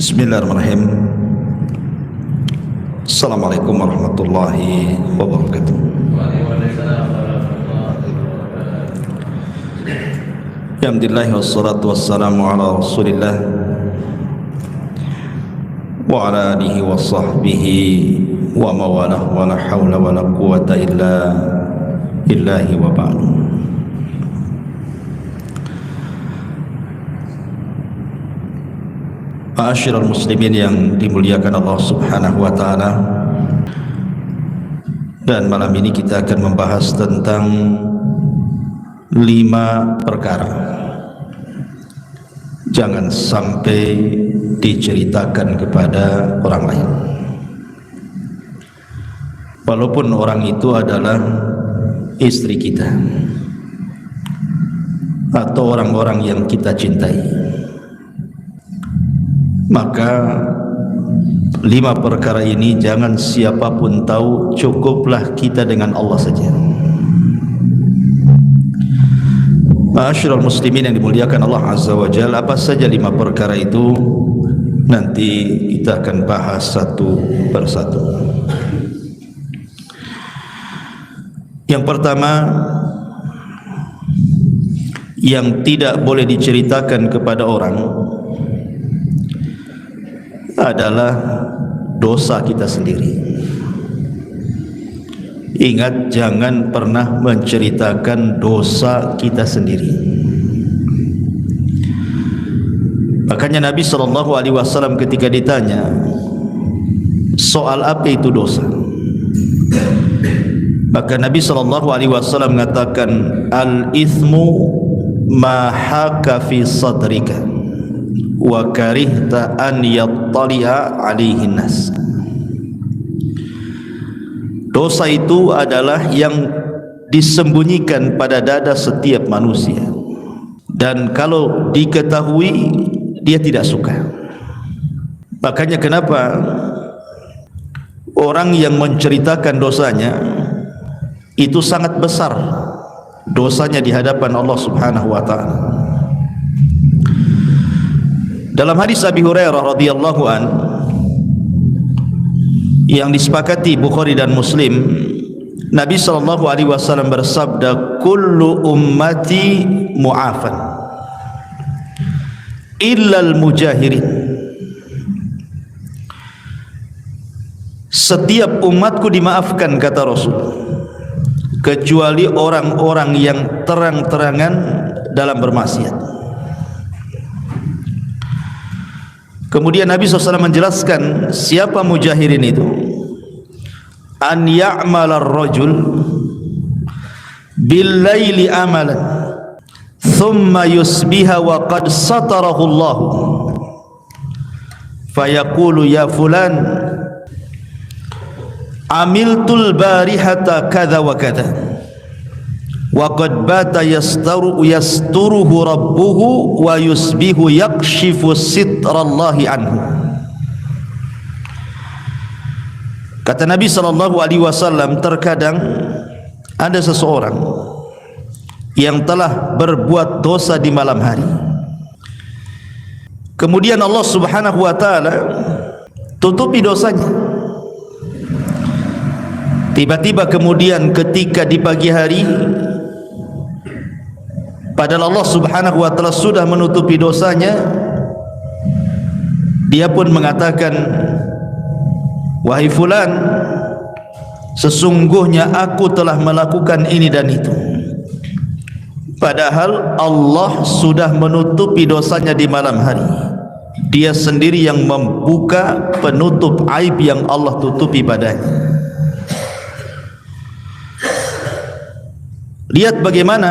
Bismillahirrahmanirrahim. Assalamualaikum warahmatullahi wabarakatuh. Alhamdulillah wassalatu wassalamu ala Rasulillah wa ala alihi wa sahbihi wa mawalah wa la hawla wa la quwata illa billahi wa ba'du. Ma'asyiral muslimin yang dimuliakan Allah Subhanahu wa taala, dan malam ini kita akan membahas tentang 5 perkara jangan sampai diceritakan kepada orang lain, walaupun orang itu adalah istri kita atau orang-orang yang kita cintai. Maka 5 perkara ini jangan siapapun tahu, cukuplah kita dengan Allah saja. Ma'asyiral muslimin yang dimuliakan Allah Azza wa Jalla, apa saja 5 perkara itu? Nanti kita akan bahas satu persatu. Yang pertama, yang tidak boleh diceritakan kepada orang adalah dosa kita sendiri. Ingat, jangan pernah menceritakan dosa kita sendiri. Makanya Nabi SAW ketika ditanya soal apa itu dosa, maka Nabi SAW mengatakan, al-ithmu ma haka fi sadrika wa karihta an yattali'a alaihi nas. Dosa itu adalah yang disembunyikan pada dada setiap manusia, dan kalau diketahui dia tidak suka. Makanya kenapa orang yang menceritakan dosanya itu sangat besar dosanya di hadapan Allah Subhanahu wa taala. Dalam hadis Abi Hurairah radhiyallahu an yang disepakati Bukhari dan Muslim, Nabi SAW bersabda, kullu ummati mu'afan illal mujahirin. Setiap umatku dimaafkan, kata Rasul, kecuali orang-orang yang terang-terangan dalam bermaksiat. Kemudian Nabi SAW menjelaskan siapa mujahirin itu. An ya'mal ar-rajul bil-laili amalan thumma yusbiha wa qad satarahu Allah fayaqulu ya fulan amiltul barihata kadha wa kadha wa qad bata yasturuhu rabbuhu wa yusbihu yakshifu sitrallahi anhu. Kata Nabi SAW, terkadang ada seseorang yang telah berbuat dosa di malam hari, kemudian Allah Subhanahu wa taala tutupi dosanya. Tiba-tiba kemudian ketika di pagi hari, padahal Allah Subhanahu wa taala sudah menutupi dosanya, dia pun mengatakan, wahai fulan, sesungguhnya aku telah melakukan ini dan itu. Padahal Allah sudah menutupi dosanya di malam hari. Dia sendiri yang membuka penutup aib yang Allah tutupi padanya. Lihat bagaimana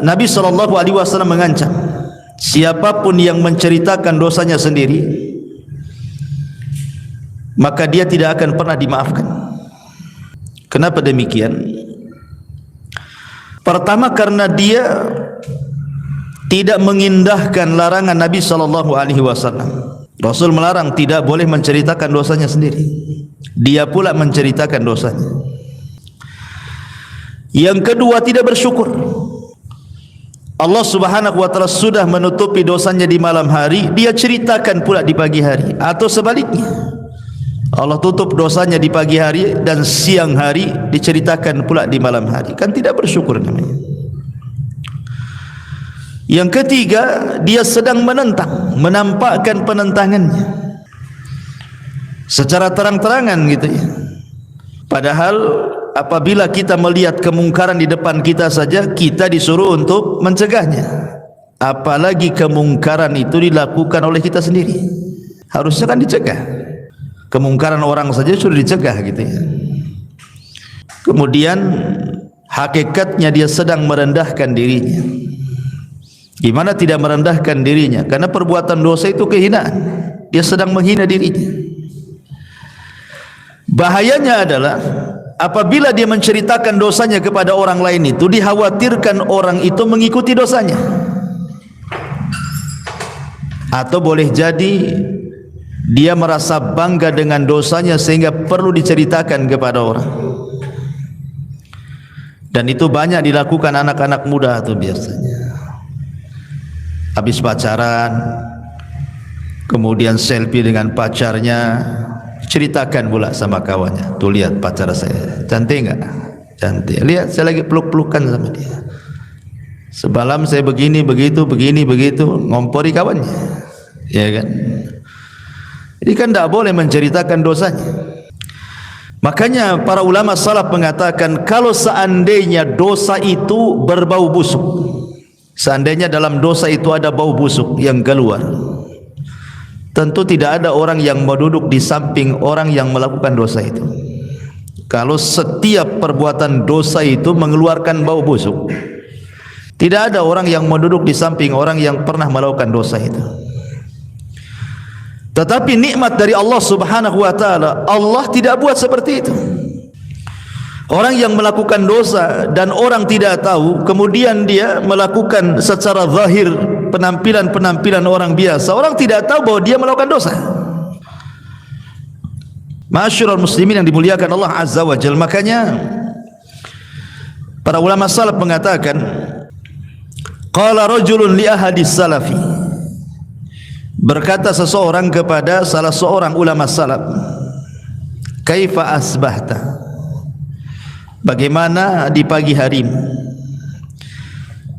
Nabi SAW mengancam siapapun yang menceritakan dosanya sendiri, maka dia tidak akan pernah dimaafkan. Kenapa demikian? Pertama, karena dia tidak mengindahkan larangan Nabi SAW. Rasul melarang tidak boleh menceritakan dosanya sendiri, dia pula menceritakan dosanya. Yang kedua, tidak bersyukur. Allah Subhanahu wa taala sudah menutupi dosanya di malam hari, dia ceritakan pula di pagi hari, atau sebaliknya. Allah tutup dosanya di pagi hari dan siang hari diceritakan pula di malam hari. Kan tidak bersyukur namanya. Yang ketiga, dia sedang menentang, menampakkan penentangannya secara terang-terangan gitu ya. Padahal apabila kita melihat kemungkaran di depan kita saja, kita disuruh untuk mencegahnya. Apalagi kemungkaran itu dilakukan oleh kita sendiri. Harusnya kan dicegah. Kemungkaran orang saja sudah dicegah gitu ya. Kemudian hakikatnya dia sedang merendahkan dirinya. Gimana tidak merendahkan dirinya? Karena perbuatan dosa itu kehinaan. Dia sedang menghina dirinya. Bahayanya adalah apabila dia menceritakan dosanya kepada orang lain, itu dikhawatirkan orang itu mengikuti dosanya. Atau boleh jadi dia merasa bangga dengan dosanya sehingga perlu diceritakan kepada orang. Dan itu banyak dilakukan anak-anak muda itu biasanya. Habis pacaran, kemudian selfie dengan pacarnya, ceritakan pula sama kawannya, tuh lihat pacar saya, cantik enggak? Cantik. Lihat saya lagi peluk-pelukan sama dia. Semalam saya begini begitu, ngompori kawannya. Ya kan? Jadi kan tidak boleh menceritakan dosanya. Makanya para ulama salaf mengatakan, kalau seandainya dosa itu berbau busuk, seandainya dalam dosa itu ada bau busuk yang keluar, tentu tidak ada orang yang mau duduk di samping orang yang melakukan dosa itu. Kalau setiap perbuatan dosa itu mengeluarkan bau busuk, tidak ada orang yang mau duduk di samping orang yang pernah melakukan dosa itu. Tetapi nikmat dari Allah Subhanahu wa taala, Allah tidak buat seperti itu. Orang yang melakukan dosa dan orang tidak tahu, kemudian dia melakukan secara zahir penampilan orang biasa, orang tidak tahu bahwa dia melakukan dosa. Ma'asyiral muslimin yang dimuliakan Allah Azza wa Jalla. Makanya para ulama salaf mengatakan, qala rajulun li ahadis salafi, berkata seseorang kepada salah seorang ulama salaf, kaifa asbahta, bagaimana di pagi harimu?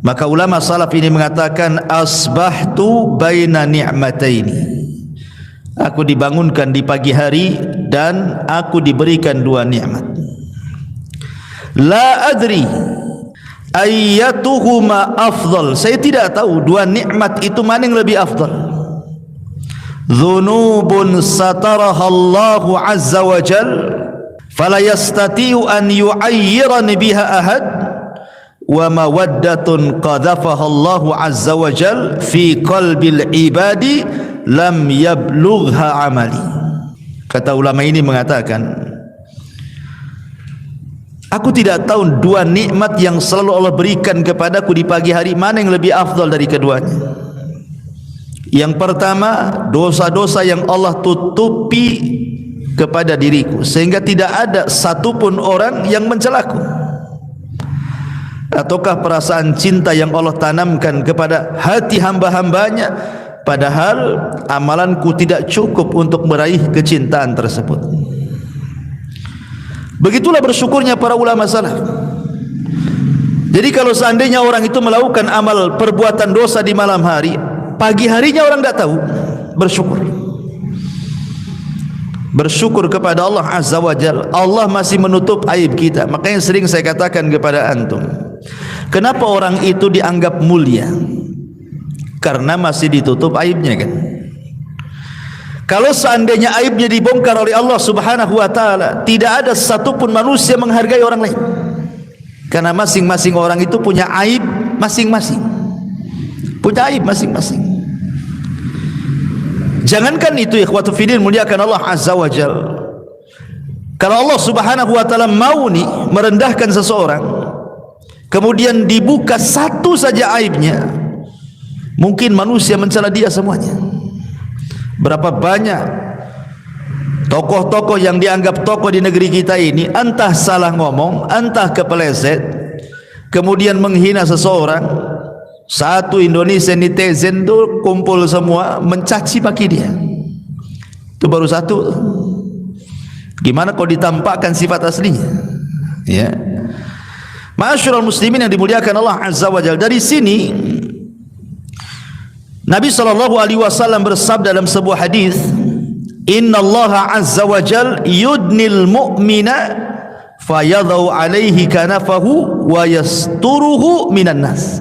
Maka ulama salaf ini mengatakan, asbahtu baina ni'mataini, aku dibangunkan di pagi hari dan aku diberikan dua nikmat. La adri ayyatuhuma afdal, saya tidak tahu dua nikmat itu mana yang lebih afdal. Dzunubun sataraha Allahu azza wa jal fala yastati'u an yu'ayyirani biha ahad, wa mawaddatun qadhafaha Allahu azza wa jal fi qalbil ibadi lam yablugha amali. Kata ulama ini mengatakan, aku tidak tahu dua nikmat yang selalu Allah berikan kepadaku di pagi hari mana yang lebih afdal dari keduanya. Yang pertama, dosa-dosa yang Allah tutupi kepada diriku sehingga tidak ada satupun orang yang mencelaku. Ataukah perasaan cinta yang Allah tanamkan kepada hati hamba-hambanya, padahal amalanku tidak cukup untuk meraih kecintaan tersebut. Begitulah bersyukurnya para ulama salaf. Jadi kalau seandainya orang itu melakukan amal perbuatan dosa di malam hari, pagi harinya orang tidak tahu, bersyukur kepada Allah Azza wa Jalla. Allah masih menutup aib kita. Makanya sering saya katakan kepada antum, kenapa orang itu dianggap mulia? Karena masih ditutup aibnya kan. Kalau seandainya aibnya dibongkar oleh Allah Subhanahu wa taala, tidak ada satupun manusia menghargai orang lain. Karena masing-masing orang itu punya aib masing-masing. Punya aib masing-masing. Jangankan itu, ikhwatu fiddin muliakan Allah Azza wa Jalla, kalau Allah Subhanahu wa taala mau nih merendahkan seseorang, kemudian dibuka satu saja aibnya, mungkin manusia mencela dia semuanya. Berapa banyak tokoh-tokoh yang dianggap tokoh di negeri kita ini, entah salah ngomong, entah kepeleset, kemudian menghina seseorang, Satu Indonesia netizen tu kumpul semua mencaci maki dia. Itu baru satu. Gimana kalau ditampakkan sifat aslinya? Ya. Ma'asyiral muslimin yang dimuliakan Allah Azza wa Jalla, dari sini Nabi SAW bersabda dalam sebuah hadis, Inna Allah Azza wa Jalla yudnil mu'mina fayadau alaihi kanafahu wa yasturuhu minan nas.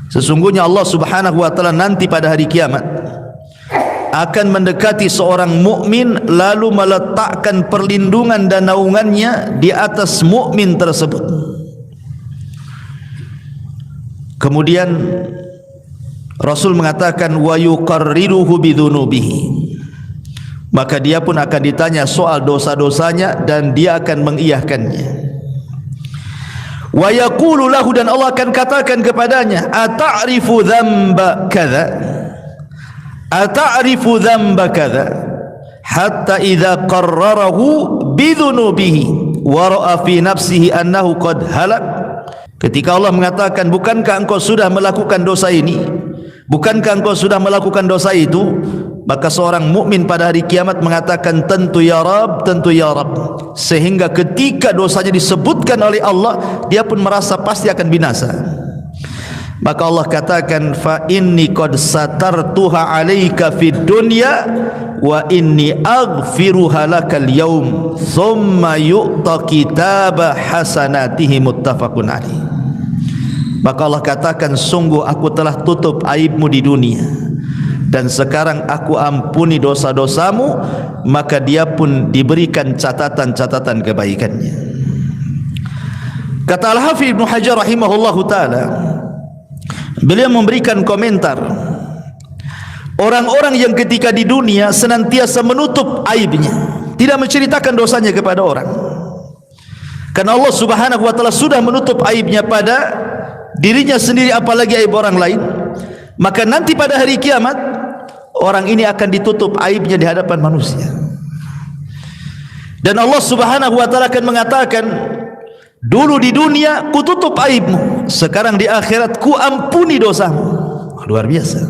Sesungguhnya Allah Subhanahu wa taala nanti pada hari kiamat akan mendekati seorang mukmin lalu meletakkan perlindungan dan naungannya di atas mukmin tersebut. Kemudian Rasul mengatakan wa yuqarriruhu bidzunubihi, maka dia pun akan ditanya soal dosa-dosanya dan dia akan mengiyahkannya. Wa yaqulu lahu, dan Allah akan katakan kepadanya, ata'rifu dzamba kadza, ata'rifu dzamba kadza, hatta idza qarrarahu bidzunubihi wa ra'a fi nafsihi annahu qad halak. Ketika Allah mengatakan, bukankah engkau sudah melakukan dosa ini, bukankah engkau sudah melakukan dosa itu, maka seorang mukmin pada hari kiamat mengatakan, tentu ya Rabb, tentu ya Rabb. Sehingga ketika dosanya disebutkan oleh Allah, dia pun merasa pasti akan binasa. Maka Allah katakan, fa inni qad satartuha 'alaika fid dunya wa inni aghfiruha lakal yaum thumma yu'ta kitaba hasanatihi muttafaqun alaih. Maka Allah katakan, sungguh aku telah tutup aibmu di dunia dan sekarang aku ampuni dosa-dosamu, maka dia pun diberikan catatan-catatan kebaikannya. Kata Al-Hafidz Ibnu Hajar rahimahullahu taala, beliau memberikan komentar, orang-orang yang ketika di dunia senantiasa menutup aibnya, tidak menceritakan dosanya kepada orang, karena Allah Subhanahu wa taala sudah menutup aibnya pada dirinya sendiri, apalagi aib orang lain, maka nanti pada hari kiamat orang ini akan ditutup aibnya di hadapan manusia. Dan Allah Subhanahu wa taala akan mengatakan, dulu di dunia ku tutup aibmu, sekarang di akhirat ku ampuni dosamu. Luar biasa.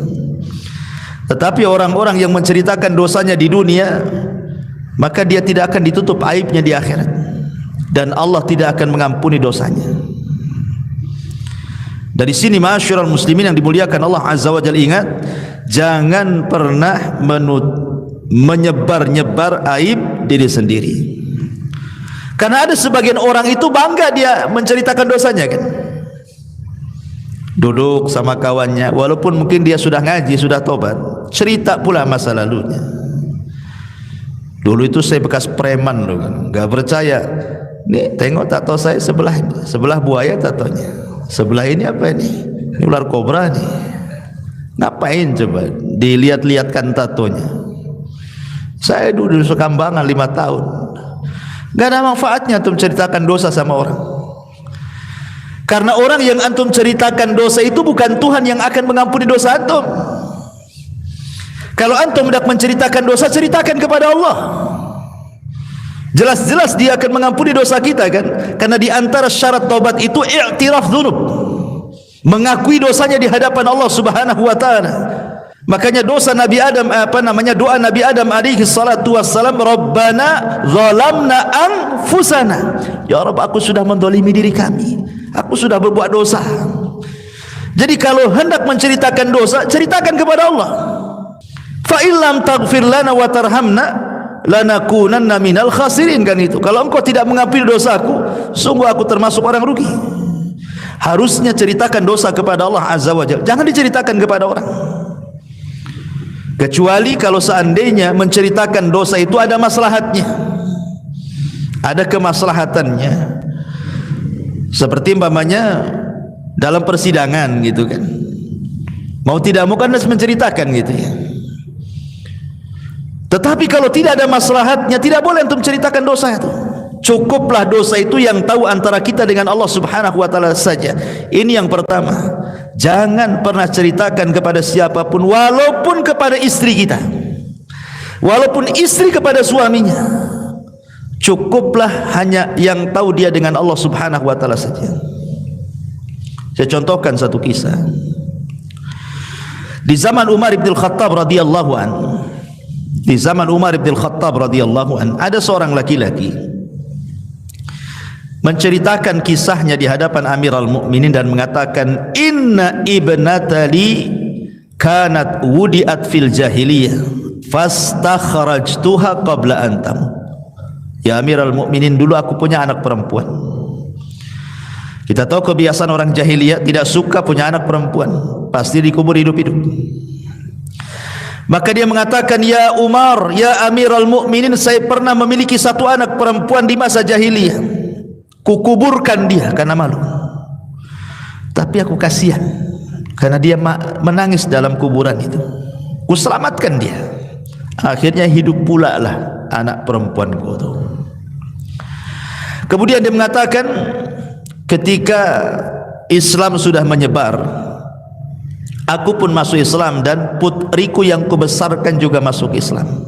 Tetapi orang-orang yang menceritakan dosanya di dunia, maka dia tidak akan ditutup aibnya di akhirat, dan Allah tidak akan mengampuni dosanya. Dari sini ma'asyiral muslimin yang dimuliakan Allah Azza wa Jalla, ingat, jangan pernah menyebar-nyebar aib diri sendiri. Karena ada sebagian orang itu bangga dia menceritakan dosanya kan. Duduk sama kawannya, walaupun mungkin dia sudah ngaji, sudah tobat, cerita pula masa lalunya. Dulu itu saya bekas preman loh kan. Gak percaya. Nih tengok tato saya sebelah buaya tatonya. Sebelah ini apa ini? Ini ular kobra nih. Ngapain coba dilihat-lihatkan tatonya? Saya dulu di Sukambangan 5 tahun. Gak ada manfaatnya antum ceritakan dosa sama orang. Karena orang yang antum ceritakan dosa itu bukan Tuhan yang akan mengampuni dosa antum. Kalau antum hendak menceritakan dosa, ceritakan kepada Allah. Jelas-jelas dia akan mengampuni dosa kita kan. Karena di antara syarat taubat itu i'tiraf dzunub, mengakui dosanya di hadapan Allah Subhanahu wa taala. Makanya dosa Nabi Adam, doa Nabi Adam alaihi salatu wassalam, Rabbana zalamna anfusana, ya Rabb, aku sudah mendolimi diri kami, aku sudah berbuat dosa. Jadi kalau hendak menceritakan dosa, ceritakan kepada Allah. Fa illam taghfir lana wa tarhamna lanakunanna minal khasirin, kan itu. Kalau engkau tidak mengampuni dosaku, sungguh aku termasuk orang rugi. Harusnya ceritakan dosa kepada Allah Azza wa Jalla, jangan diceritakan kepada orang. Kecuali kalau seandainya menceritakan dosa itu ada maslahatnya, ada kemaslahatannya. Seperti umpamanya dalam persidangan gitu kan, mau tidak mau kan harus menceritakan gitu ya. Tetapi kalau tidak ada maslahatnya, tidak boleh untuk menceritakan dosa itu. Cukuplah dosa itu yang tahu antara kita dengan Allah Subhanahu wa taala saja. Ini yang pertama. Jangan pernah ceritakan kepada siapapun, walaupun kepada istri kita, walaupun istri kepada suaminya. Cukuplah hanya yang tahu dia dengan Allah Subhanahu wa taala saja. Saya contohkan satu kisah. Di zaman Umar bin Khattab radhiyallahu an, ada seorang laki-laki menceritakan kisahnya di hadapan Amirul Mukminin dan mengatakan, inna ibnatali kanat wudiat fil jahiliyah fastakhrajtuha qabla an tamut. Ya Amirul Mukminin, dulu aku punya anak perempuan. Kita tahu kebiasaan orang jahiliyah tidak suka punya anak perempuan, pasti dikubur hidup-hidup. Maka dia mengatakan, ya Umar, ya Amirul Mukminin, saya pernah memiliki satu anak perempuan di masa jahiliyah. Kukuburkan dia karena malu. Tapi aku kasihan karena dia menangis dalam kuburan itu. Kuselamatkan dia. Akhirnya hidup pula lah anak perempuanku itu. Kemudian dia mengatakan, ketika Islam sudah menyebar, aku pun masuk Islam dan putriku yang kubesarkan juga masuk Islam.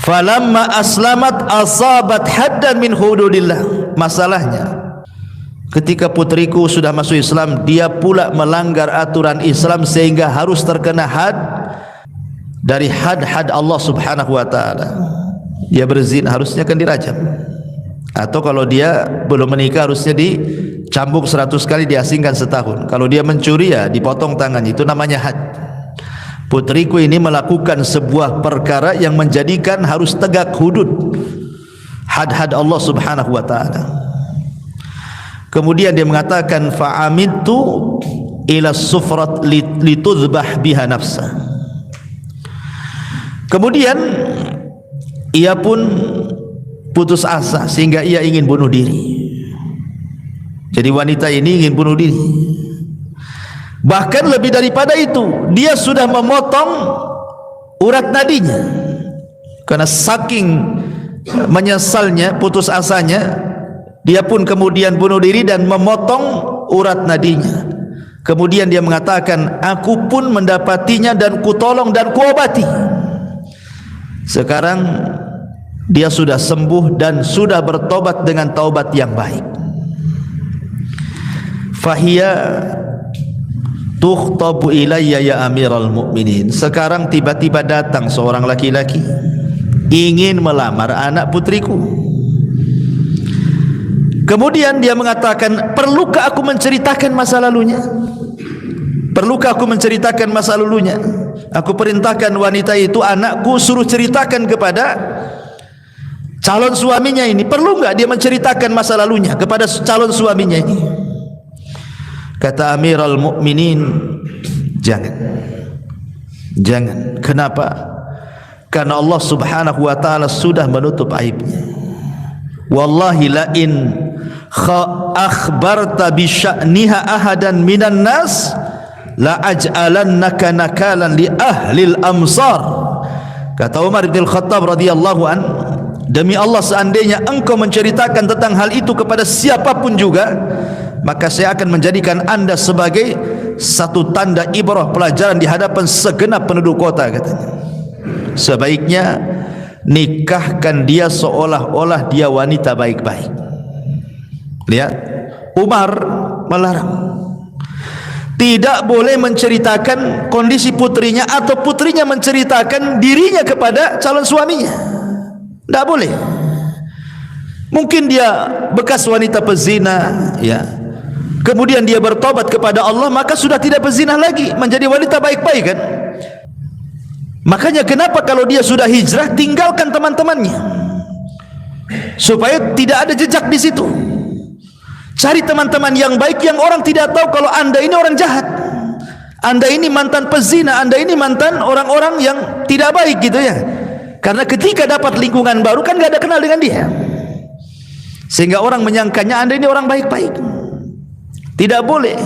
Falamma aslamat asabat haddan min hududillah. Masalahnya, ketika putriku sudah masuk Islam, dia pula melanggar aturan Islam sehingga harus terkena had dari had-had Allah Subhanahu wa taala. Dia berzina, harusnya kan dirajam. Atau kalau dia belum menikah harusnya dicambuk 100 kali, diasingkan setahun. Kalau dia mencuri ya dipotong tangan. Itu namanya had. Putriku ini melakukan sebuah perkara yang menjadikan harus tegak hudud had-had Allah Subhanahu wa taala. Kemudian dia mengatakan, fa'amidtu ila sufrat litudhbah biha nafsa. Kemudian ia pun putus asa sehingga ia ingin bunuh diri. Jadi wanita ini ingin bunuh diri. Bahkan lebih daripada itu, dia sudah memotong urat nadinya. Karena saking menyesalnya, putus asanya, dia pun kemudian bunuh diri dan memotong urat nadinya. Kemudian dia mengatakan, aku pun mendapatinya dan kutolong dan kuobati. Sekarang dia sudah sembuh dan sudah bertobat dengan taubat yang baik. Fahiya tukhtabu ilayya ya Amirul Mukminin. Sekarang tiba-tiba datang seorang laki-laki ingin melamar anak putriku. Kemudian dia mengatakan, perlukah aku menceritakan masa lalunya? Perlukah aku menceritakan masa lalunya? Aku perintahkan wanita itu, anakku, suruh ceritakan kepada calon suaminya ini. Perlu enggak dia menceritakan masa lalunya kepada calon suaminya ini? Kata Amirul Mukminin, jangan. Jangan. Kenapa? Karena Allah Subhanahu wa taala sudah menutup aibnya. Wallahi la in akhbarta bi sya'niha ahadan minan nas la aj'alannaka nakalan li ahlil amsar. Kata Umar bin Khattab radhiyallahu an, demi Allah, seandainya engkau menceritakan tentang hal itu kepada siapapun juga, maka saya akan menjadikan anda sebagai satu tanda ibrah, pelajaran di hadapan segenap penduduk kota. Katanya, sebaiknya nikahkan dia seolah-olah dia wanita baik-baik. Lihat, Umar melarang. Tidak boleh menceritakan kondisi putrinya atau putrinya menceritakan dirinya kepada calon suaminya. Tidak boleh. Mungkin dia bekas wanita pezina, ya. Kemudian dia bertobat kepada Allah, maka sudah tidak berzina lagi, menjadi wanita baik-baik kan. Makanya kenapa kalau dia sudah hijrah, tinggalkan teman-temannya supaya tidak ada jejak di situ. Cari teman-teman yang baik, yang orang tidak tahu kalau anda ini orang jahat, anda ini mantan pezina, anda ini mantan orang-orang yang tidak baik gitu ya. Karena ketika dapat lingkungan baru kan gak ada kenal dengan dia, sehingga orang menyangkanya anda ini orang baik-baik. Tidak boleh.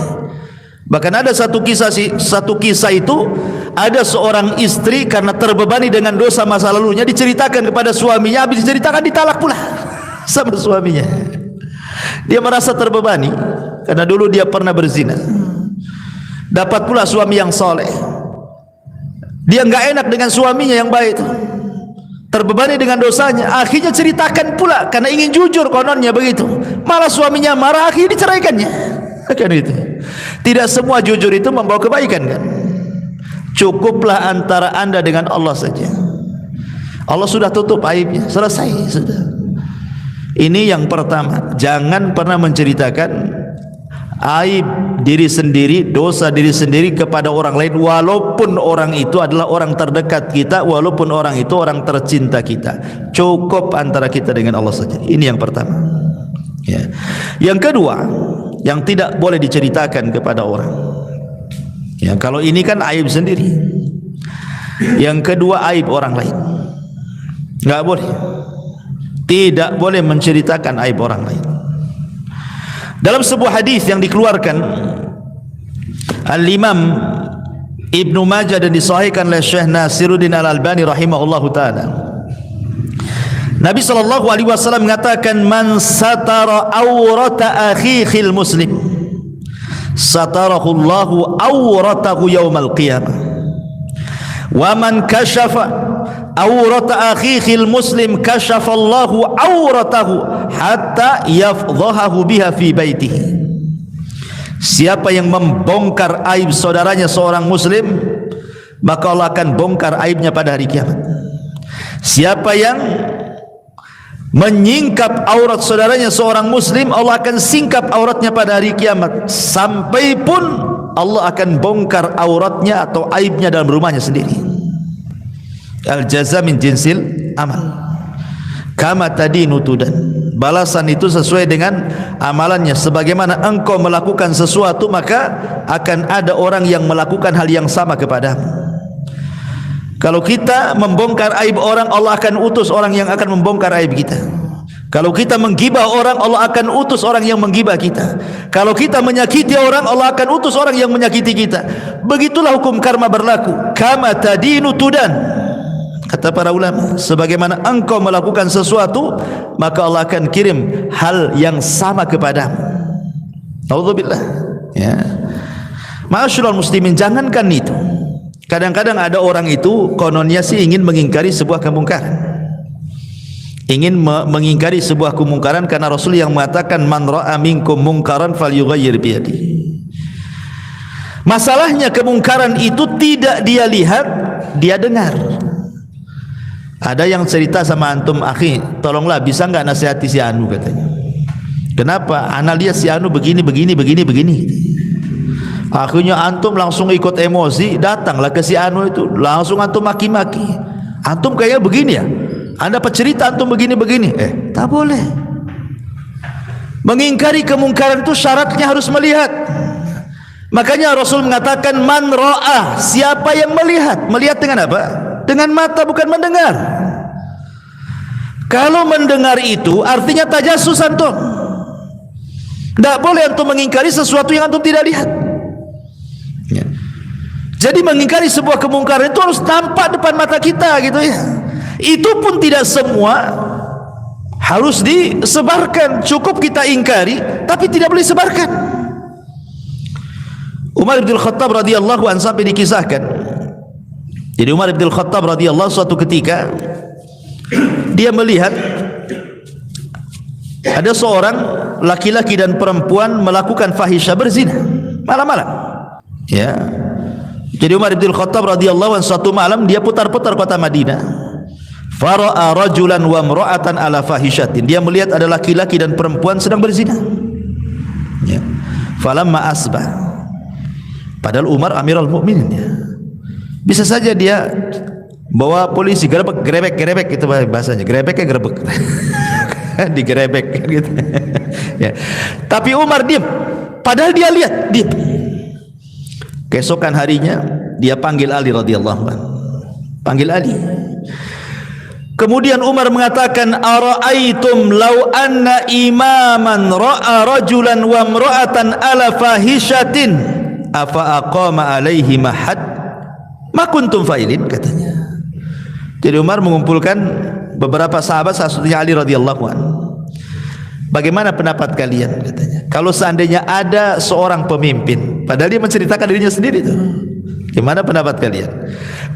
Bahkan ada satu kisah itu, ada seorang istri karena terbebani dengan dosa masa lalunya, diceritakan kepada suaminya, habis diceritakan ditalak pula sama suaminya. Dia merasa terbebani karena dulu dia pernah berzina. Dapat pula suami yang soleh, dia nggak enak dengan suaminya yang baik itu, terbebani dengan dosanya. Akhirnya ceritakan pula karena ingin jujur kononnya begitu. Malah suaminya marah, akhirnya diceraikannya. Kan itu. Tidak semua jujur itu membawa kebaikan kan. Cukuplah antara anda dengan Allah saja. Allah sudah tutup aibnya, selesai sudah. Ini yang pertama. Jangan pernah menceritakan aib diri sendiri, dosa diri sendiri kepada orang lain, walaupun orang itu adalah orang terdekat kita, walaupun orang itu orang tercinta kita. Cukup antara kita dengan Allah saja. Ini yang pertama ya. Yang kedua, yang tidak boleh diceritakan kepada orang ya, kalau ini kan aib sendiri. Yang kedua, aib orang lain. Enggak boleh. Tidak boleh menceritakan aib orang lain. Dalam sebuah hadis yang dikeluarkan Al-Imam Ibnu Majah dan disahihkan oleh Syekh Nasiruddin Al-Albani rahimahullahu taala, Nabi sallallahu alaihi wasallam mengatakan, man satara awrata akhihil muslim satarahu Allahu awratahu yaumal qiyamah, wa man kashafa awrata akhihil muslim kashafa Allahu awratahu hatta yafdhahahu biha fi baitihi. Siapa yang membongkar aib saudaranya seorang muslim, maka Allah akan bongkar aibnya pada hari kiamat. Siapa yang menyingkap aurat saudaranya seorang muslim, Allah akan singkap auratnya pada hari kiamat, sampai pun Allah akan bongkar auratnya atau aibnya dalam rumahnya sendiri. Al-jaza min jinsil amal, kama tadinu tudan. Balasan itu sesuai dengan amalannya. Sebagaimana engkau melakukan sesuatu, maka akan ada orang yang melakukan hal yang sama kepadamu. Kalau kita membongkar aib orang, Allah akan utus orang yang akan membongkar aib kita. Kalau kita menggibah orang, Allah akan utus orang yang menggibah kita. Kalau kita menyakiti orang, Allah akan utus orang yang menyakiti kita. Begitulah hukum karma berlaku. Kama tadinu tudan. Kata para ulama, sebagaimana engkau melakukan sesuatu, maka Allah akan kirim hal yang sama kepadamu. Naudzubillah ya. Ma'asyiral muslimin, jangankan itu. Kadang-kadang ada orang itu kononnya sih ingin mengingkari sebuah kemungkaran, ingin mengingkari sebuah kemungkaran, karena Rasul yang mengatakan man ra'a minkum mungkaran falyughayyir biyadihi. Masalahnya kemungkaran itu tidak dia lihat, dia dengar. Ada yang cerita sama antum, akhi tolonglah bisa enggak nasihati si anu, katanya. Kenapa? Ana lihat si anu begini. Akhirnya antum langsung ikut emosi, datanglah ke si anu itu, langsung antum maki-maki. Antum kayaknya begini ya, anda pecerita antum begini. Tak boleh. Mengingkari kemungkaran itu syaratnya harus melihat. Makanya Rasul mengatakan man ra'a, siapa yang melihat. Melihat dengan apa? Dengan mata, bukan mendengar. Kalau mendengar itu artinya tajassus antum. Tidak boleh antum mengingkari sesuatu yang antum tidak lihat. Jadi mengingkari sebuah kemungkaran itu harus tampak depan mata kita gitu ya. Itu pun tidak semua harus disebarkan. Cukup kita ingkari, tapi tidak boleh sebarkan. Umar bin Khattab radhiyallahu anhu sampai dikisahkan. Jadi Umar bin Khattab radhiyallahu suatu ketika dia melihat ada seorang laki-laki dan perempuan melakukan fahisyah, berzina malam-malam. Ya. Jadi Umar bin Khattab radhiyallahu anhu suatu malam dia putar-putar kota Madinah. Fara'a rajulan wa imra'atan ala fahishatin. Dia melihat ada laki-laki dan perempuan sedang berzina. Ya. Falamma asbah. Padahal Umar Amirul Mukminin ya. Bisa saja dia bawa polisi, gerebek itu bahasanya. Gerebeknya gerebek. Digerebek gitu. Ya. Tapi Umar diam. Padahal dia lihat, diam. Keesokan harinya dia panggil Ali radhiyallahu anhu. Panggil Ali. Kemudian Umar mengatakan, ara'aitum law anna imaman ra'a rajulan wa imra'atan ala fahishatin afa aqama alaihi mahad ma kuntum fa'ilin, katanya. Jadi Umar mengumpulkan beberapa sahabat, salah satunya Ali radhiyallahu anhu. Bagaimana pendapat kalian, katanya, kalau seandainya ada seorang pemimpin, padahal dia menceritakan dirinya sendiri tuh. Gimana pendapat kalian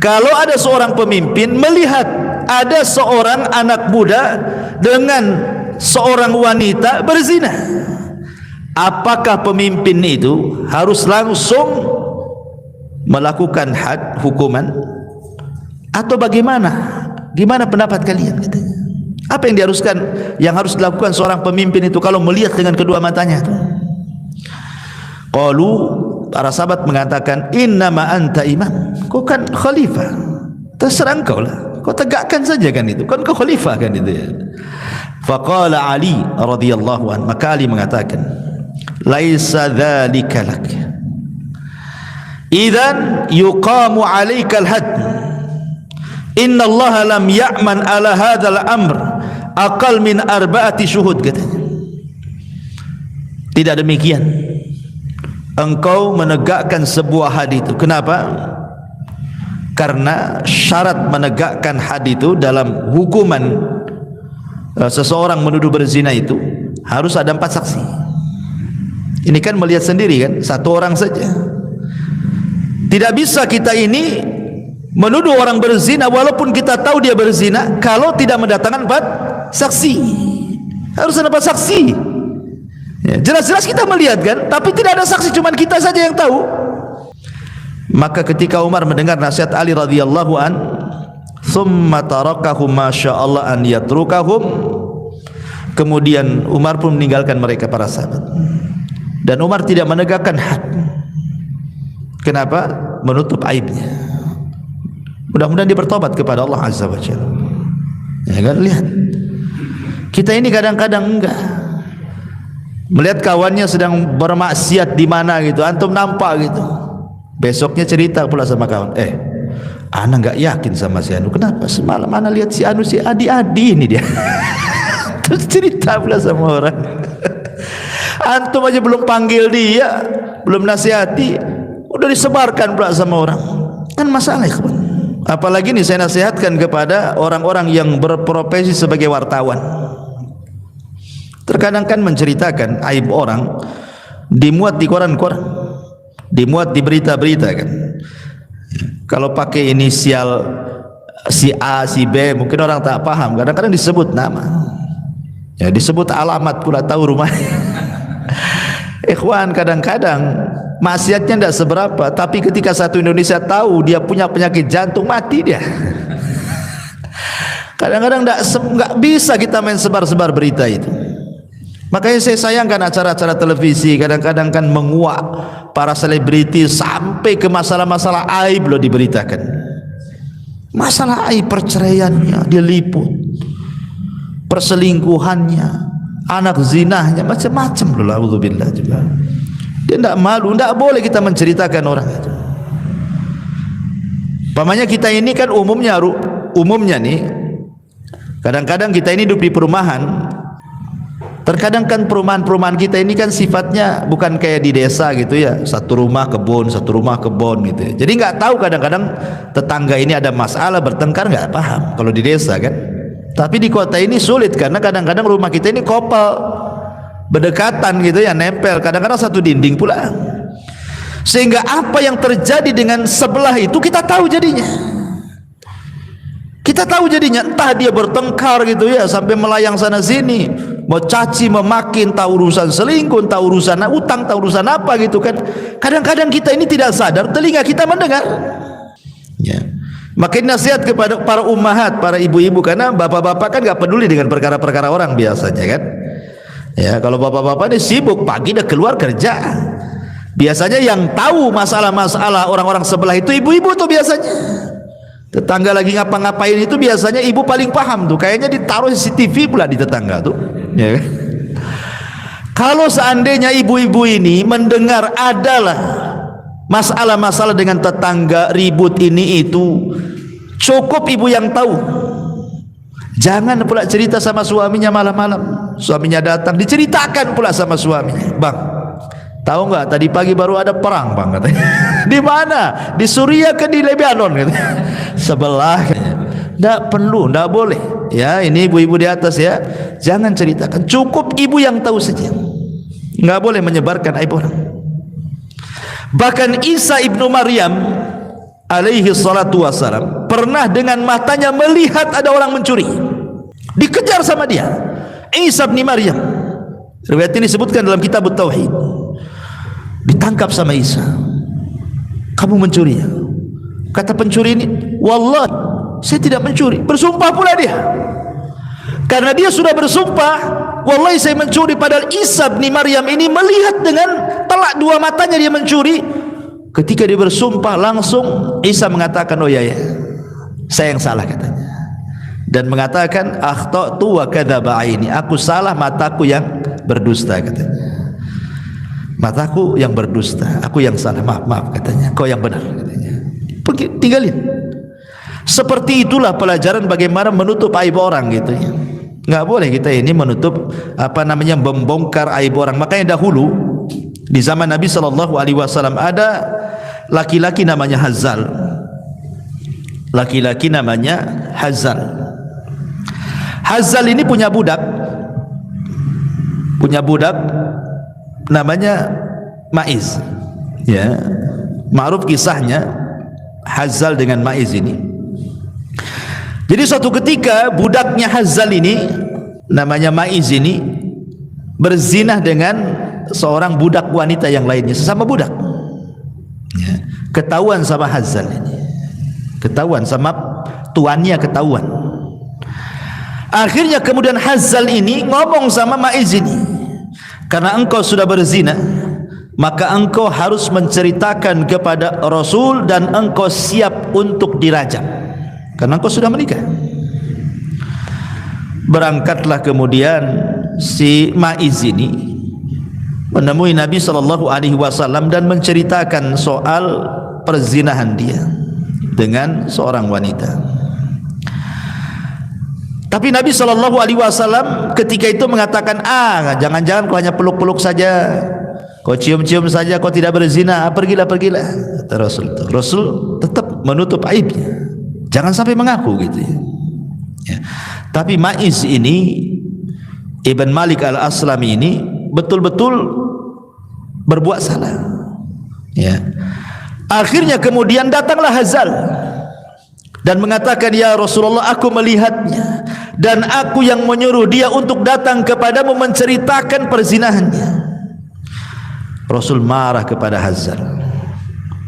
kalau ada seorang pemimpin melihat ada seorang anak muda dengan seorang wanita berzina, apakah pemimpin itu harus langsung melakukan had, hukuman, atau bagaimana? Gimana pendapat kalian? Katanya. Apa yang diharuskan, yang harus dilakukan seorang pemimpin itu kalau melihat dengan kedua matanya? Qalu, para sahabat mengatakan, innama anta imam, kau kan khalifah, terserah engkau lah, kau tegakkan saja kan itu, kan kau khalifah kan itu ya. Faqala Ali radhiyallahu anhu, maka Ali mengatakan, laisa dzalika lak, idzan yuqamu 'alaika al-hadd, inna Allah lam ya'man ala hadzal amr aqal min arba'ati syuhud. Katanya, tidak demikian engkau menegakkan sebuah had itu. Kenapa? Karena syarat menegakkan had itu dalam hukuman seseorang menuduh berzina itu harus ada 4 saksi. Ini kan melihat sendiri kan, 1 orang saja. Tidak bisa kita ini menuduh orang berzina walaupun kita tahu dia berzina kalau tidak mendatangkan 4 saksi. Harus ada 4 saksi. Ya, jelas-jelas kita melihat kan, tapi tidak ada saksi, cuma kita saja yang tahu. Maka ketika Umar mendengar nasihat Ali radhiyallahu an, thumma tarakahum masyaallah an yatrukahum, kemudian Umar pun meninggalkan mereka para sahabat. Dan Umar tidak menegakkan had. Kenapa? Menutup aibnya. Mudah-mudahan dia bertobat kepada Allah Azza wa Jalla. Ya kan, lihat. Kita ini kadang-kadang enggak. Melihat kawannya sedang bermaksiat di mana gitu, antum nampak gitu. Besoknya cerita pula sama kawan, ana enggak yakin sama si Anu. Kenapa? Semalam ana lihat si Anu, si Adi ini dia. Terus cerita pula sama orang. Antum aja belum panggil dia, belum nasihati, udah disebarkan pula sama orang. Kan masalah ya, kawan. Apalagi nih saya nasihatkan kepada orang-orang yang berprofesi sebagai wartawan. Terkadang kan menceritakan aib orang, dimuat di koran-koran, dimuat di berita-berita kan. Kalau pakai inisial si A, si B, mungkin orang tak paham. Kadang-kadang disebut nama, ya disebut alamat pula, tahu rumahnya. Ikhwan, kadang-kadang maksiatnya tidak seberapa, tapi ketika satu Indonesia tahu dia punya penyakit jantung, mati dia. Kadang-kadang nggak bisa kita main sebar-sebar berita itu. Makanya saya sayangkan acara-acara televisi kadang-kadang kan menguak para selebriti sampai ke masalah-masalah aib loh diberitakan. Masalah aib perceraiannya diliput, perselingkuhannya, anak zinahnya, macam-macam loh. Alhamdulillah juga. Dia tidak malu, tidak boleh kita menceritakan orang itu. Pamannya kita ini kan umumnya nih, kadang-kadang kita ini hidup di perumahan. Terkadang kan perumahan-perumahan kita ini kan sifatnya bukan kayak di desa gitu ya, satu rumah kebun gitu ya. Jadi nggak tahu kadang-kadang tetangga ini ada masalah bertengkar, nggak paham kalau di desa kan. Tapi di kota ini sulit karena kadang-kadang rumah kita ini kopel, berdekatan gitu ya, nempel, kadang-kadang satu dinding pula. Sehingga apa yang terjadi dengan sebelah itu kita tahu jadinya. Kita tahu jadinya, entah dia bertengkar gitu ya sampai melayang sana sini, mau caci memaki, entah urusan selingkuh, entah urusan utang, entah urusan apa gitu kan. Kadang-kadang kita ini tidak sadar, telinga kita mendengar. Ya. Makin nasihat kepada para ummahat, para ibu-ibu, karena bapak-bapak kan gak peduli dengan perkara-perkara orang biasanya kan. Ya, kalau bapak-bapak ini sibuk, pagi udah keluar kerja. Biasanya yang tahu masalah-masalah orang-orang sebelah itu ibu-ibu tuh biasanya. Tetangga lagi ngapa-ngapain itu biasanya ibu paling paham tuh. Kayaknya ditaruh CCTV pula di tetangga tuh ya. Kalau seandainya ibu-ibu ini mendengar adalah masalah-masalah dengan tetangga, ribut ini itu, cukup ibu yang tahu. Jangan pula cerita sama suaminya malam-malam. Suaminya datang diceritakan pula sama suaminya, "Bang, tahu nggak tadi pagi baru ada perang, Bang," katanya. Di mana? Di Suriah ke di Lebanon katanya. Sebelah. Tidak perlu, tidak boleh. Ya, ini ibu-ibu di atas ya, jangan ceritakan. Cukup ibu yang tahu saja. Nggak boleh menyebarkan aib orang. Bahkan Isa ibnu Maryam alaihi salatu wassalam pernah dengan matanya melihat ada orang mencuri. Dikejar sama dia. Isa ibnu Maryam Riwayat ini disebutkan dalam kitab Tauhid. Ditangkap sama Isa. Kamu mencuri ya? Kata pencuri ini, wallahi saya tidak mencuri. Bersumpah pula dia. Karena dia sudah bersumpah, wallahi saya mencuri, padahal Isa bin Maryam ini melihat dengan telak dua matanya dia mencuri. Ketika dia bersumpah, langsung Isa mengatakan, oh ya, saya yang salah katanya. Dan mengatakan, akhtatu wa kadzaba aini, aku salah, mataku yang berdusta katanya. Mataku yang berdusta, aku yang salah, maaf katanya, kau yang benar katanya. Pergi, tinggalin. Seperti itulah pelajaran bagaimana menutup aib orang gitu ya. Enggak boleh kita ini menutup membongkar aib orang. Makanya dahulu di zaman Nabi sallallahu alaihi wasallam ada laki-laki namanya Hazal. Laki-laki namanya Hazal. Hazal ini punya budak. Namanya Maiz. Ya. Ma'ruf kisahnya Hazal dengan Maiz ini. Jadi suatu ketika budaknya Hazal ini namanya Maiz ini berzinah dengan seorang budak wanita yang lainnya, sesama budak ya. Ketahuan sama Hazal ini, ketahuan sama tuannya, ketahuan. Akhirnya kemudian Hazal ini ngomong sama Maiz ini, karena engkau sudah berzina, maka engkau harus menceritakan kepada Rasul dan engkau siap untuk dirajam, karena engkau sudah menikah. Berangkatlah kemudian si Maiz ini menemui Nabi SAW dan menceritakan soal perzinahan dia dengan seorang wanita. Tapi Nabi SAW ketika itu mengatakan, jangan-jangan kau hanya peluk-peluk saja, kau cium-cium saja, kau tidak berzina, pergilah. Kata Rasul tetap menutup aibnya, jangan sampai mengaku gitu ya. Tapi Maiz ini, Ibn Malik al-Aslami ini betul-betul berbuat salah ya. Akhirnya kemudian datanglah Hazal dan mengatakan, ya Rasulullah, aku melihatnya dan aku yang menyuruh dia untuk datang kepadamu menceritakan perzinahannya. Rasul marah kepada Hazal,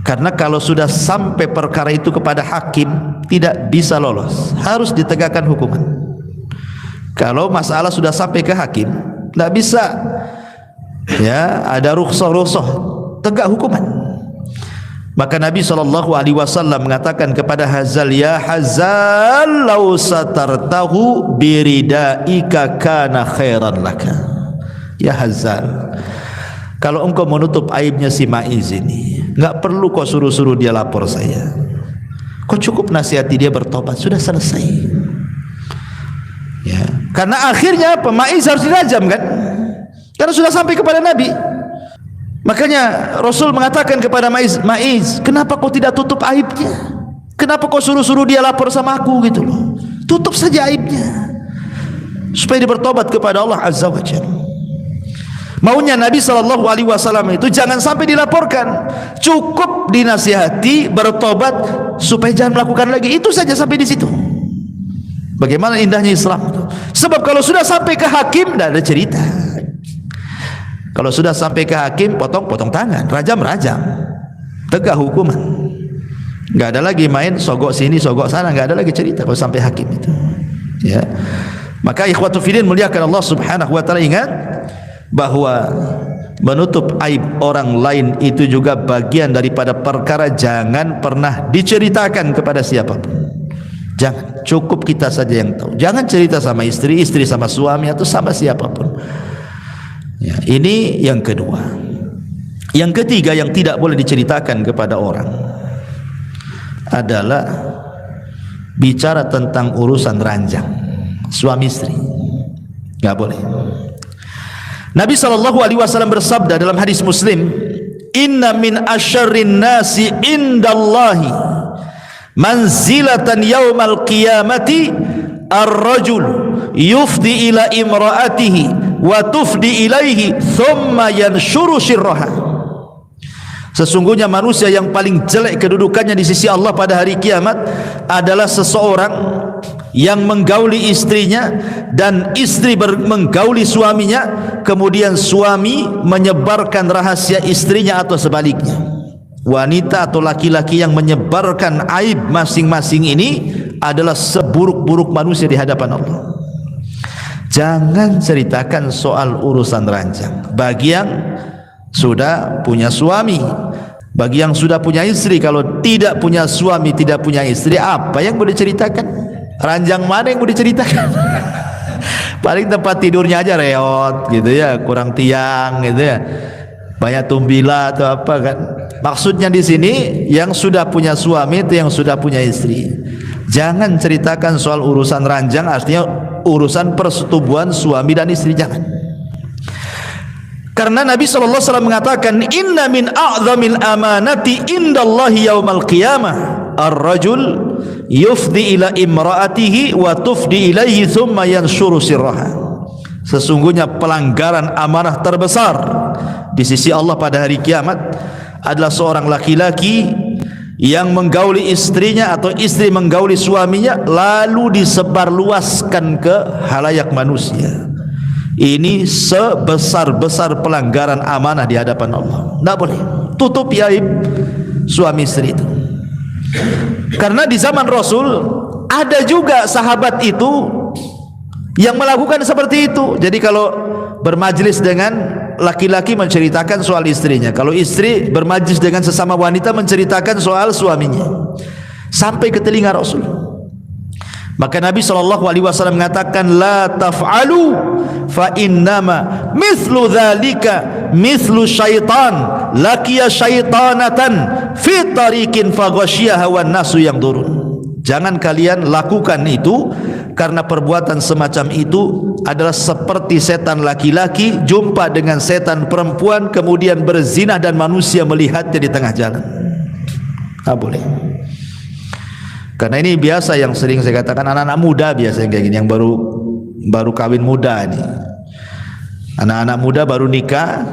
karena kalau sudah sampai perkara itu kepada hakim tidak bisa lolos, harus ditegakkan hukuman. Kalau masalah sudah sampai ke hakim tidak bisa ya ada rukhsah, tegak hukuman. Maka Nabi SAW mengatakan kepada Hazal, ya Hazal, law satartahu biridaika kana khairan laka. Ya Hazal, kalau engkau menutup aibnya si Maiz ini, enggak perlu kau suruh-suruh dia lapor saya, kau cukup nasihati dia bertobat, sudah selesai ya. Karena akhirnya Maiz harus dirajam kan, karena sudah sampai kepada Nabi. Makanya Rasul mengatakan kepada Maiz, kenapa kau tidak tutup aibnya? Kenapa kau suruh-suruh dia lapor sama aku gitu loh? Tutup saja aibnya supaya dia bertobat kepada Allah Azza wa Jalla. Maunya Nabi SAW itu jangan sampai dilaporkan, cukup dinasihati, bertobat supaya jangan melakukan lagi. Itu saja, sampai di situ. Bagaimana indahnya Islam itu. Sebab kalau sudah sampai ke hakim tidak ada cerita. Kalau sudah sampai ke hakim, potong tangan, rajam, tegak hukuman. Enggak ada lagi main sogok sini, sogok sana, enggak ada lagi cerita kalau sampai hakim itu. Ya. Maka ikhwatu fillah muliakan Allah Subhanahu wa taala, ingat bahwa menutup aib orang lain itu juga bagian daripada perkara jangan pernah diceritakan kepada siapapun. Jangan, cukup kita saja yang tahu. Jangan cerita sama istri sama suami atau sama siapapun. Ya, ini yang kedua. Yang ketiga yang tidak boleh diceritakan kepada orang adalah bicara tentang urusan ranjang suami istri. Enggak boleh. Nabi SAW bersabda dalam hadis Muslim, inna min asyarrin nasi indallahi manzilatan yaumal qiyamati ar-rajul yufdi ila imra'atihi wa tufdi ilaihi thumma yanshuru syirraha. Sesungguhnya manusia yang paling jelek kedudukannya di sisi Allah pada hari kiamat adalah seseorang yang menggauli istrinya dan istri menggauli suaminya, kemudian suami menyebarkan rahasia istrinya atau sebaliknya. Wanita atau laki-laki yang menyebarkan aib masing-masing ini adalah seburuk-buruk manusia di hadapan Allah. Jangan ceritakan soal urusan ranjang bagi yang sudah punya suami. Bagi yang sudah punya istri, kalau tidak punya suami, tidak punya istri, apa yang boleh ceritakan? Ranjang mana yang boleh ceritakan? Paling tempat tidurnya aja reot gitu ya, kurang tiang gitu ya, banyak tumbila atau apa kan. Maksudnya di sini yang sudah punya suami itu yang sudah punya istri. Jangan ceritakan soal urusan ranjang, artinya urusan persetubuhan suami dan istri, jangan. Karena Nabi SAW mengatakan, inna min a'zamil amanati indallahi yaumal qiyamah ar-rajul yufdi ila imra'atihi wa tufdi ilaihi thumma yanshuru sirraha. Sesungguhnya pelanggaran amanah terbesar di sisi Allah pada hari kiamat adalah seorang laki-laki yang menggauli istrinya atau istri menggauli suaminya lalu disebarluaskan ke halayak manusia. Ini sebesar-besar pelanggaran amanah di hadapan Allah. Tidak boleh tutupi aib suami istri itu. Karena di zaman Rasul ada juga sahabat itu yang melakukan seperti itu. Jadi kalau bermajlis dengan laki-laki menceritakan soal istrinya, kalau istri bermajlis dengan sesama wanita menceritakan soal suaminya, sampai ke telinga Rasul. Maka Nabi SAW mengatakan, la taf'alu fa innama mithlu dhalika mithlu syaitan laqiya syaitanatan fi tariqin faghasyiha wan nasu yang turun. Jangan kalian lakukan itu, karena perbuatan semacam itu adalah seperti setan laki-laki jumpa dengan setan perempuan kemudian berzina dan manusia melihatnya di tengah jalan. Tak boleh. Karena ini biasa yang sering saya katakan, anak-anak muda biasa yang kayak gini, yang baru kawin muda ini, anak-anak muda baru nikah,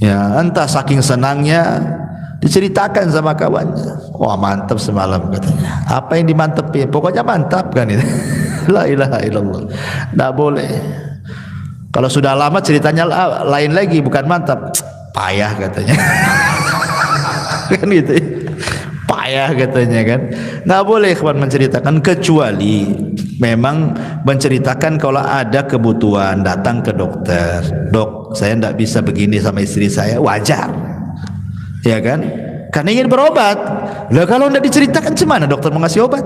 ya entah saking senangnya diceritakan sama kawannya, wah mantap semalam katanya. Apa yang dimantepin? Pokoknya mantap kan itu. La ilaha illallah. Tidak boleh. Kalau sudah lama ceritanya lain lagi, bukan mantap, payah katanya. Kan gitu. Payah katanya kan. Nggak boleh kawan menceritakan, kecuali memang menceritakan kalau ada kebutuhan, datang ke dokter, dok saya tidak bisa begini sama istri saya, wajar ya kan, karena ingin berobat. Lah kalau tidak diceritakan gimana dokter mau ngasih obat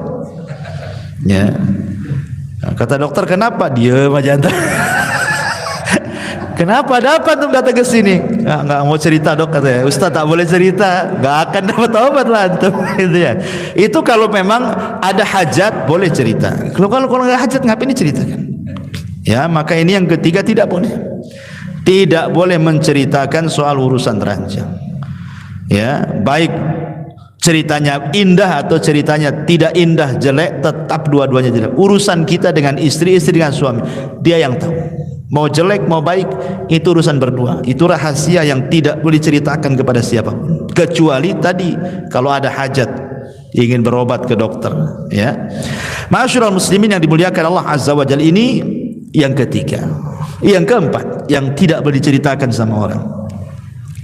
ya? Kata dokter, kenapa? Diam aja anda. Kenapa? Ada apa tuh datang ke sini? Nggak mau cerita dok katanya. Ustaz tak boleh cerita, nggak akan dapat obat lah antum. Gitu ya. Itu kalau memang ada hajat boleh cerita. Kalau nggak hajat ngapain diceritakan? Ya, maka ini yang ketiga, tidak boleh. Tidak boleh menceritakan soal urusan ranjang. Ya, baik ceritanya indah atau ceritanya tidak indah, jelek, tetap dua-duanya jelek. Urusan kita dengan istri dengan suami, dia yang tahu. Mau jelek mau baik itu urusan berdua. Itu rahasia yang tidak boleh ceritakan kepada siapapun, kecuali tadi kalau ada hajat ingin berobat ke dokter ya. Ma'asyiral muslimin yang dimuliakan Allah Azza wa Jalla, ini yang ketiga. Yang keempat yang tidak boleh diceritakan sama orang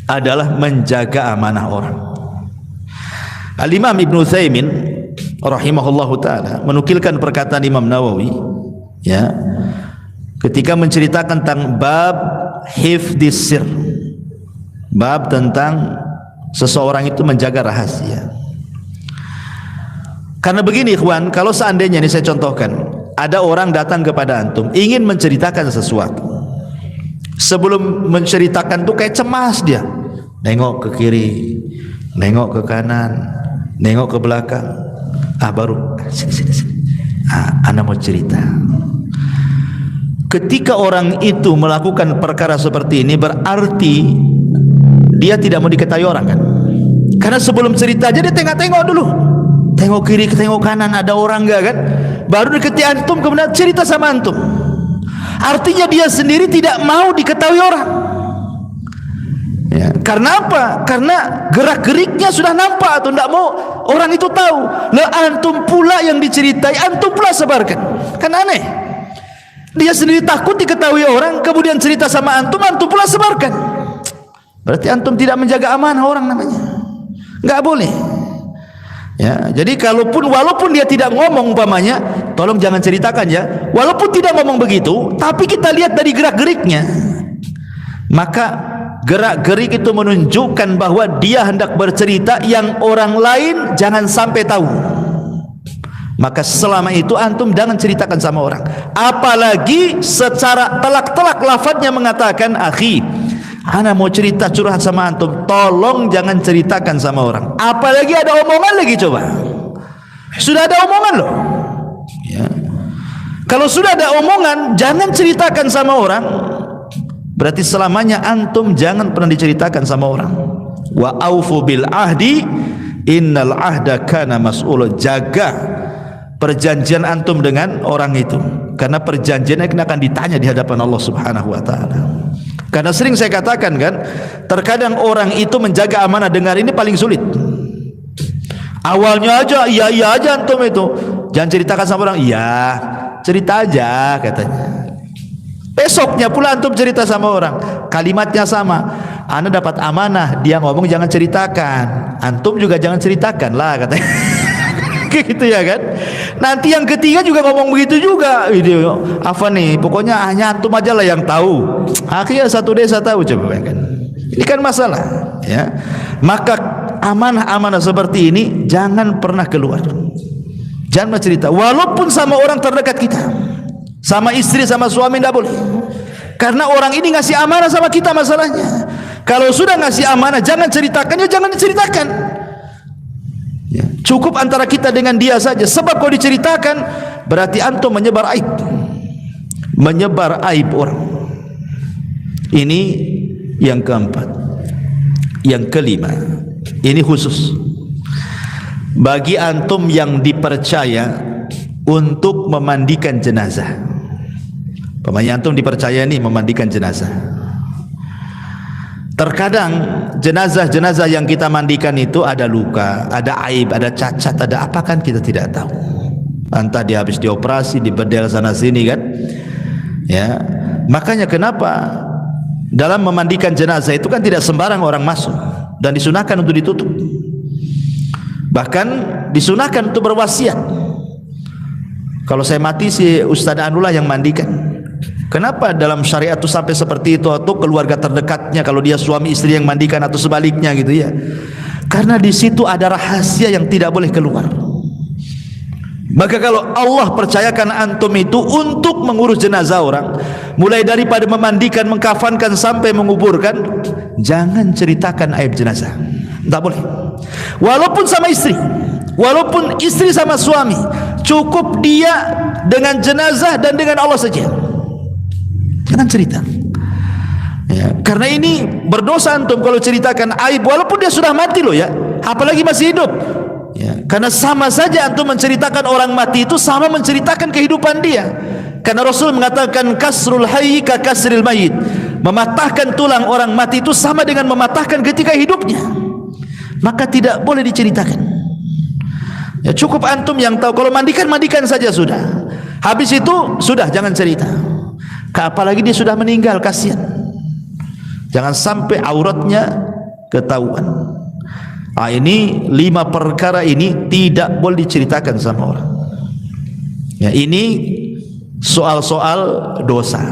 adalah menjaga amanah orang. Al-Imam Ibnu Utsaimin rahimahullahu taala menukilkan perkataan Imam Nawawi ya, ketika menceritakan tentang bab hifdzis sir, bab tentang seseorang itu menjaga rahasia. Karena begini ikhwan, kalau seandainya ini saya contohkan, ada orang datang kepada antum ingin menceritakan sesuatu, sebelum menceritakan tuh kayak cemas dia, nengok ke kiri, nengok ke kanan, nengok ke belakang, baru sini. Ana mau cerita. Ketika orang itu melakukan perkara seperti ini, berarti dia tidak mau diketahui orang kan? Karena sebelum cerita aja dia tengok-tengok dulu, tengok kiri, tengok kanan, ada orang enggak kan? Baru deketi antum kemudian cerita sama antum. Artinya dia sendiri tidak mau diketahui orang ya. Karena apa? Karena gerak-geriknya sudah nampak atau tidak mau orang itu tahu. Lah antum pula yang diceritai, antum pula sebarkan. Kan aneh. Dia sendiri takut diketahui orang, kemudian cerita sama antum, antum pula sebarkan. Berarti antum tidak menjaga amanah orang namanya. Enggak boleh. Ya, jadi walaupun dia tidak ngomong umpamanya, tolong jangan ceritakan ya. Walaupun tidak ngomong begitu, tapi kita lihat dari gerak-geriknya. Maka gerak-gerik itu menunjukkan bahwa dia hendak bercerita yang orang lain jangan sampai tahu. Maka selama itu antum jangan ceritakan sama orang. Apalagi secara telak-telak lafadznya mengatakan, akhi, ana mau cerita curhat sama antum, tolong jangan ceritakan sama orang. Apalagi ada omongan lagi, coba. Sudah ada omongan loh. Ya. Kalau sudah ada omongan, jangan ceritakan sama orang. Berarti selamanya antum jangan pernah diceritakan sama orang. Wa aufu bil ahdi, innal ahda kana mas'ul. Jaga perjanjian antum dengan orang itu, karena perjanjiannya akan ditanya di hadapan Allah Subhanahu wa taala. Karena sering saya katakan kan, terkadang orang itu menjaga amanah dengar ini paling sulit. Awalnya aja iya aja antum itu, jangan ceritakan sama orang. Iya, cerita aja katanya. Besoknya pula antum cerita sama orang, kalimatnya sama. Anda dapat amanah, dia ngomong jangan ceritakan, antum juga jangan ceritakan lah katanya. Gitu ya kan. Nanti yang ketiga juga ngomong begitu juga. Video apa nih? Pokoknya hanya antum aja lah yang tahu. Akhirnya satu desa tahu, coba kan. Ini kan masalah, ya. Maka amanah-amanah seperti ini jangan pernah keluar. Jangan cerita walaupun sama orang terdekat kita. Sama istri, sama suami tidak boleh. Karena orang ini ngasih amanah sama kita masalahnya. Kalau sudah ngasih amanah jangan ceritakan, ya jangan diceritakan. Ya, cukup antara kita dengan dia saja. Sebab kalau diceritakan berarti antum menyebar aib, menyebar aib orang. Ini yang keempat. Yang kelima, ini khusus bagi antum yang dipercaya untuk memandikan jenazah. Pemain antum dipercaya nih memandikan jenazah. Terkadang jenazah-jenazah yang kita mandikan itu ada luka, ada aib, ada cacat, ada apa kan kita tidak tahu. Entah dia habis dioperasi, dibedel sana sini kan. Ya, makanya kenapa dalam memandikan jenazah itu kan tidak sembarang orang masuk dan disunahkan untuk ditutup. Bahkan disunahkan untuk berwasiat. Kalau saya mati si Ustaz Anullah yang mandikan. Kenapa dalam syariat itu sampai seperti itu, atau keluarga terdekatnya kalau dia suami istri yang mandikan atau sebaliknya gitu ya? Karena di situ ada rahasia yang tidak boleh keluar. Maka kalau Allah percayakan antum itu untuk mengurus jenazah orang, mulai daripada memandikan, mengkafankan sampai menguburkan, jangan ceritakan aib jenazah. Tak boleh. Walaupun sama istri, walaupun istri sama suami, cukup dia dengan jenazah dan dengan Allah saja. Jangan cerita. Ya, karena ini berdosa antum kalau ceritakan aib walaupun dia sudah mati loh ya, apalagi masih hidup. Ya, karena sama saja antum menceritakan orang mati itu sama menceritakan kehidupan dia. Karena Rasul mengatakan kasrul hayy ka kasril mayit. Mematahkan tulang orang mati itu sama dengan mematahkan ketika hidupnya. Maka tidak boleh diceritakan. Ya, cukup antum yang tahu. Kalau mandikan saja sudah. Habis itu sudah, jangan cerita. Apalagi dia sudah meninggal, kasihan. Jangan sampai auratnya ketahuan. Ini 5 perkara ini tidak boleh diceritakan sama orang. Ya, ini soal-soal dosa.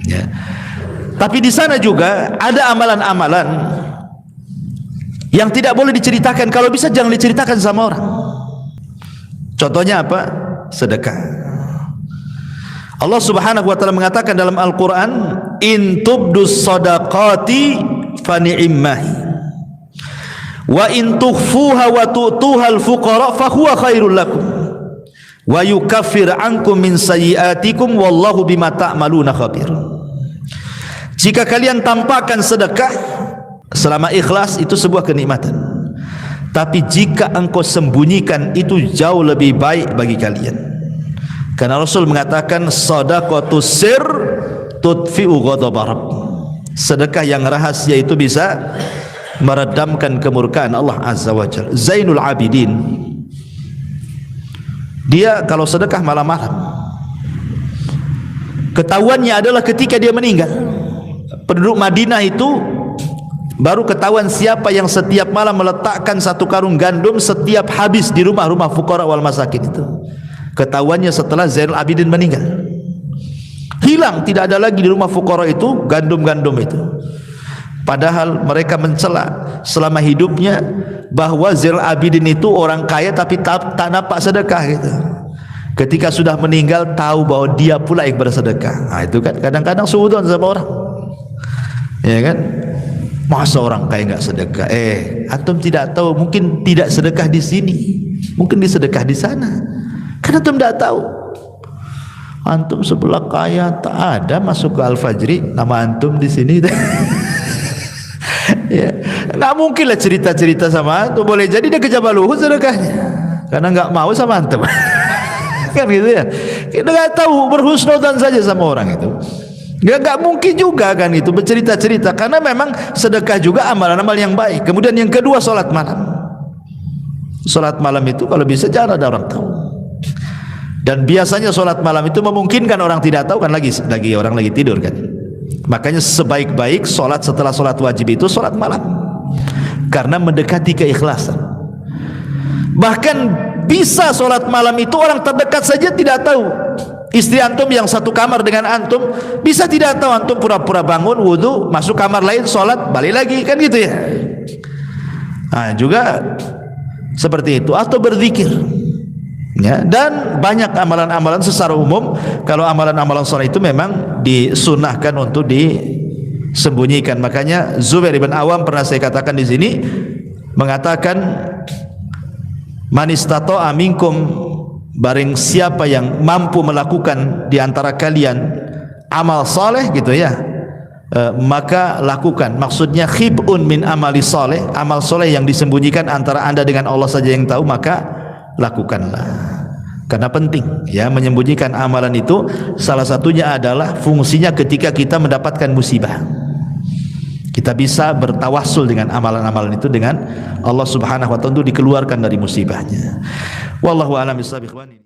Ya. Tapi di sana juga ada amalan-amalan yang tidak boleh diceritakan. Kalau bisa jangan diceritakan sama orang. Contohnya apa? Sedekah. Allah Subhanahu wa taala mengatakan dalam Al-Qur'an, "In tubdus shadaqati fa ni'immahi wa in tukhfuha wa tu'tuha al-fuqara fa huwa khairul lakum wa yukaffir ankum min sayyi'atikum wallahu bima ta'maluna khabir." Jika kalian tampakkan sedekah selama ikhlas itu sebuah kenikmatan. Tapi jika engkau sembunyikan itu jauh lebih baik bagi kalian. Karena Rasul mengatakan shadaqatus sir tudfi'u ghadab Rabb. Sedekah yang rahasia itu bisa meredamkan kemurkaan Allah Azza wa Jalla. Zainul Abidin, dia kalau sedekah malam-malam, ketahuannya adalah ketika dia meninggal. Penduduk Madinah itu baru ketahuan siapa yang setiap malam meletakkan satu karung gandum setiap habis di rumah-rumah fuqara wal masakin itu. Ketahuannya setelah Zainul Abidin meninggal. Hilang, tidak ada lagi di rumah fuqara itu gandum-gandum itu. Padahal mereka mencela selama hidupnya bahwa Zainul Abidin itu orang kaya tapi tak nampak sedekah gitu. Ketika sudah meninggal tahu bahwa dia pula yang bersedekah. Nah, itu kan kadang-kadang suudzon sama orang. Ya kan? Masa orang kaya enggak sedekah? Antum tidak tahu, mungkin tidak sedekah di sini, mungkin disedekah di sana. Karena antum tidak tahu. Antum sebelah kaya tak ada masuk ke Al-Fajri nama antum di sini. Ya, nggak mungkin lah cerita-cerita sama antum. Boleh jadi dia ke Jabal Uhud sedekahnya karena nggak mau sama antum. Kan gitu ya. Kita nggak tahu, berhusnudzon saja sama orang itu. Nggak mungkin juga kan itu bercerita-cerita, karena memang sedekah juga amalan-amal yang baik. Kemudian yang kedua, sholat malam. Sholat malam itu kalau bisa jangan ada orang tahu. Dan biasanya sholat malam itu memungkinkan orang tidak tahu kan, lagi orang lagi tidur kan. Makanya sebaik-baik sholat setelah sholat wajib itu sholat malam, karena mendekati keikhlasan. Bahkan bisa sholat malam itu orang terdekat saja tidak tahu. Istri antum yang satu kamar dengan antum bisa tidak tahu, antum pura-pura bangun wudu, masuk kamar lain sholat, balik lagi, kan gitu ya. Nah, juga seperti itu. Atau berzikir ya, dan banyak amalan-amalan secara umum. Kalau amalan-amalan sholat itu memang disunahkan untuk disembunyikan. Makanya Zubair bin Awam pernah saya katakan di sini mengatakan, man istata'a minkum, barang siapa yang mampu melakukan di antara kalian amal saleh gitu ya, maka lakukan. Maksudnya khib'un min amali saleh, amal saleh yang disembunyikan antara anda dengan Allah saja yang tahu, maka lakukanlah. Karena penting ya menyembunyikan amalan itu. Salah satunya adalah fungsinya ketika kita mendapatkan musibah, kita bisa bertawassul dengan amalan-amalan itu dengan Allah Subhanahu wa taala untuk dikeluarkan dari musibahnya. Wallahu a'lam bishawab.